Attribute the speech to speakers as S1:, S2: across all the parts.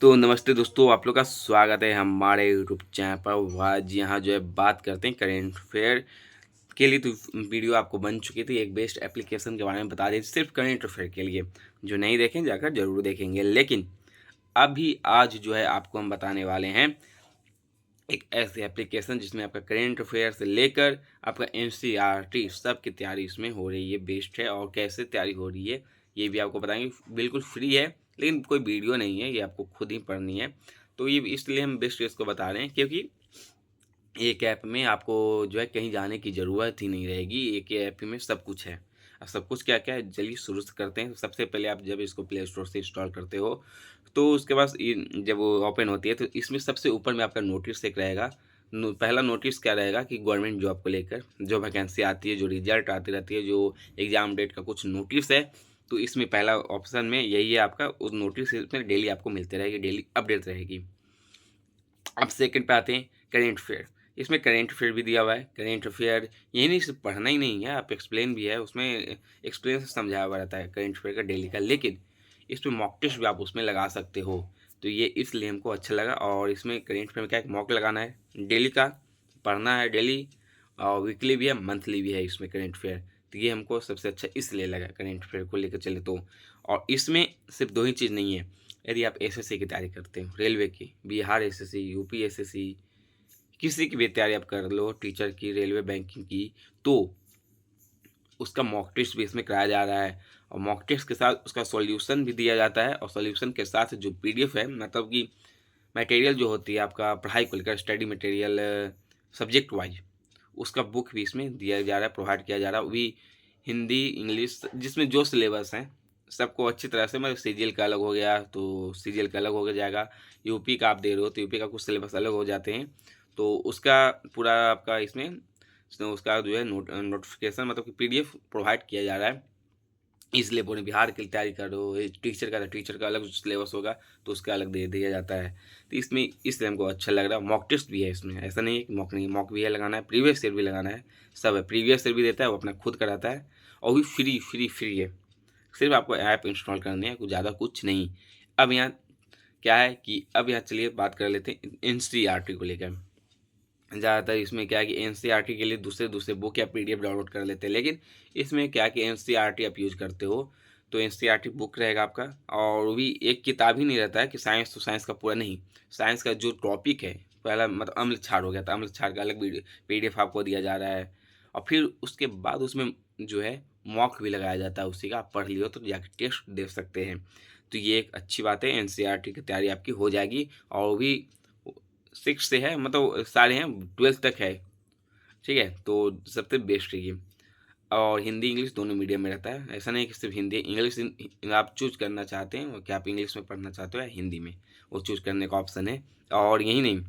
S1: तो नमस्ते दोस्तों, आप लोग का स्वागत है हमारे यूट्यूब चैनल पर। आज यहाँ जो है बात करते हैं करेंट अफेयर के लिए। तो वीडियो आपको बन चुकी थी, एक बेस्ट एप्लीकेशन के बारे में बता दी सिर्फ करेंट अफेयर के लिए। जो नहीं देखें जाकर जरूर देखेंगे, लेकिन अभी आज जो है आपको हम बताने वाले हैं एक ऐसी एप्लीकेशन जिसमें आपका करेंट अफेयर से लेकर आपका एनसीईआरटी सब की तैयारी इसमें हो रही है। बेस्ट है और कैसे तैयारी हो रही है ये भी आपको बताएंगे। बिल्कुल फ्री है, लेकिन कोई वीडियो नहीं है, ये आपको खुद ही पढ़नी है। तो ये इसलिए हम बेस्ट इसको बता रहे हैं, क्योंकि एक ऐप में आपको जो है कहीं जाने की ज़रूरत ही नहीं रहेगी। एक ही ऐप में सब कुछ है। अब सब कुछ क्या क्या है, चलिए शुरू से करते हैं। सबसे पहले आप जब इसको प्ले स्टोर से इंस्टॉल करते हो तो उसके बाद जब वो ओपन होती है तो इसमें सबसे ऊपर में आपका नोटिस एक रहेगा। पहला नोटिस क्या रहेगा कि गवर्नमेंट जॉब को लेकर जो वैकेंसी आती है, जो रिजल्ट आती रहती है, जो एग्ज़ाम डेट का कुछ नोटिस है, तो इसमें पहला ऑप्शन में यही है आपका। उस नोटिस में डेली आपको मिलते रहेगी, डेली अपडेट रहेगी। अब सेकंड पे आते हैं करेंट अफेयर। इसमें करेंट अफेयर भी दिया हुआ है। करेंट अफेयर यही नहीं, सिर्फ पढ़ना ही नहीं है, आप एक्सप्लेन भी है उसमें। एक्सप्लेन से समझाया हुआ रहता है करेंट अफेयर का डेली का, लेकिन इसमें मॉक टेस्ट भी आप उसमें लगा सकते हो। तो ये इसलिए हमको अच्छा लगा। और इसमें करेंट अफेयर में क्या है, मॉक लगाना है डेली का, पढ़ना है डेली, और वीकली भी है, मंथली भी है इसमें करेंट अफेयर। तो ये हमको सबसे अच्छा इसलिए लगा करेंट अफेयर को लेकर चले तो। और इसमें सिर्फ दो ही चीज़ नहीं है। यदि आप एसएससी की तैयारी करते हो, रेलवे की, बिहार एसएससी, यूपी एसएससी, किसी की भी तैयारी आप कर लो, टीचर की, रेलवे, बैंकिंग की, तो उसका मॉक टेस्ट भी इसमें कराया जा रहा है। और मॉक टेस्ट के साथ उसका सॉल्यूशन भी दिया जाता है। और सॉल्यूशन के साथ जो पीडीएफ है, मतलब कि मटेरियल जो होती है आपका पढ़ाई को लेकर, स्टडी मटेरियल सब्जेक्ट वाइज, उसका बुक भी इसमें दिया जा रहा है, प्रोवाइड किया जा रहा है। वो भी हिंदी, इंग्लिश, जिसमें जो सिलेबस हैं सबको अच्छी तरह से, मतलब सीजीएल का अलग हो गया तो सीजीएल का अलग हो जाएगा। यूपी का आप दे रहे हो तो यूपी का कुछ सिलेबस अलग हो जाते हैं। तो उसका पूरा आपका इसमें उसका जो है नोटिफिकेशन, मतलब कि पीडीएफ प्रोवाइड किया जा रहा है। इसलिए पूरे बिहार की तैयारी कर रहे हो, टीचर का अलग सिलेबस होगा तो उसका अलग दे दिया जाता है। तो इसमें इसलिए हमको अच्छा लग रहा है। मॉक टेस्ट भी है इसमें, ऐसा नहीं है कि मॉक नहीं, मॉक भी है, लगाना है, प्रीवियस ईयर भी लगाना है, सब है। प्रीवियस ईयर भी देता है, वो अपना खुद कराता है। और भी फ्री है। सिर्फ आपको ऐप इंस्टॉल करनी है, कुछ ज़्यादा कुछ नहीं। अब यहाँ क्या है कि अब यहाँ चलिए बात कर लेते हैं एनसीईआरटी को लेकर। ज़्यादातर इसमें क्या है कि एनसीईआरटी के लिए दूसरे दूसरे बुक या पीडीएफ डाउनलोड कर लेते हैं, लेकिन इसमें क्या है कि एनसीईआरटी आप यूज़ करते हो तो एनसीईआरटी बुक रहेगा आपका। और वो भी एक किताब ही नहीं रहता है कि साइंस तो साइंस का पूरा नहीं। साइंस का जो टॉपिक है, पहला मतलब अम्ल क्षार हो गया था, अम्ल क्षार का अलग पीडीएफ आपको दिया जा रहा है। और फिर उसके बाद उसमें जो है मॉक भी लगाया जाता है उसी का, आप पढ़ लियो तो जाके टेस्ट दे सकते हैं। तो ये एक अच्छी बात है, एनसीईआरटी की तैयारी आपकी हो जाएगी। और वो भी 6 से है, मतलब सारे हैं, 12th तक है। ठीक है, तो सबसे बेस्ट है ये। और हिंदी इंग्लिश दोनों मीडियम में रहता है। ऐसा नहीं है कि सिर्फ हिंदी इंग्लिश आप चूज करना चाहते हैं कि आप इंग्लिश में पढ़ना चाहते हो या हिंदी में, वो चूज करने का ऑप्शन है। और यही नहीं,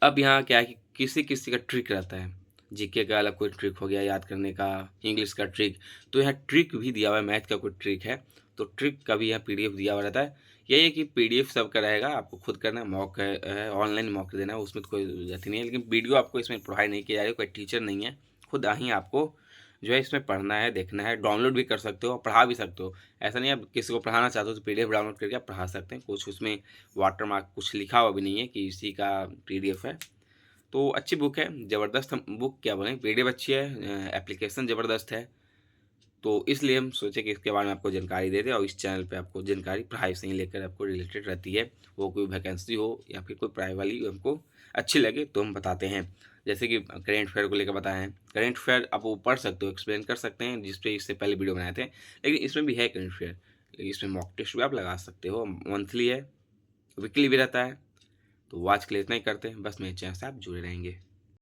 S1: अब यहाँ क्या है कि किसी किसी का ट्रिक रहता है। जीके का अलग कोई ट्रिक हो गया याद करने का, इंग्लिश का ट्रिक, तो यहाँ ट्रिक भी दिया हुआ है। मैथ का कोई ट्रिक है तो ट्रिक का भी यहाँ पीडीएफ दिया हुआ रहता है। यही है कि पीडीएफ सबका रहेगा, आपको खुद करना है। मॉक है, ऑनलाइन मॉक देना है, उसमें तो कोई जरूरत नहीं है। लेकिन वीडियो आपको इसमें प्रोवाइड नहीं किया जाएगा, कोई टीचर नहीं है, खुद ही आपको जो है इसमें पढ़ना है, देखना है। डाउनलोड भी कर सकते हो, पढ़ा भी सकते हो। ऐसा नहीं, आप किसी को पढ़ाना चाहते हो तो पीडीएफ डाउनलोड करके आप पढ़ा सकते हैं। कुछ उसमें वाटर मार्क कुछ लिखा हुआ भी नहीं है कि इसी का पीडीएफ है। तो अच्छी बुक है, ज़बरदस्त। हम बुक क्या बोलें, पीडीएफ अच्छी है, एप्लीकेशन ज़बरदस्त है। तो इसलिए हम सोचे कि इसके बारे में आपको जानकारी दे दें। और इस चैनल पे आपको जानकारी पढ़ाई से ही लेकर आपको रिलेटेड रहती है। वो कोई वैकेंसी हो या फिर कोई पढ़ाई वाली हमको अच्छी लगे तो हम बताते हैं। जैसे कि करेंट अफेयर को लेकर बताए हैं। करेंट अफेयर आप वो पढ़ सकते हो, एक्सप्लेन कर सकते हैं, जिस पे इससे पहले वीडियो बनाए थे। लेकिन इसमें भी है करेंट अफेयर, लेकिन इसमें मॉक टेस्ट भी आप लगा सकते हो। मंथली है, वीकली भी रहता है। तो आज के लिए इतना ही करते हैं, बस मेरे चैनल से आप जुड़े रहेंगे।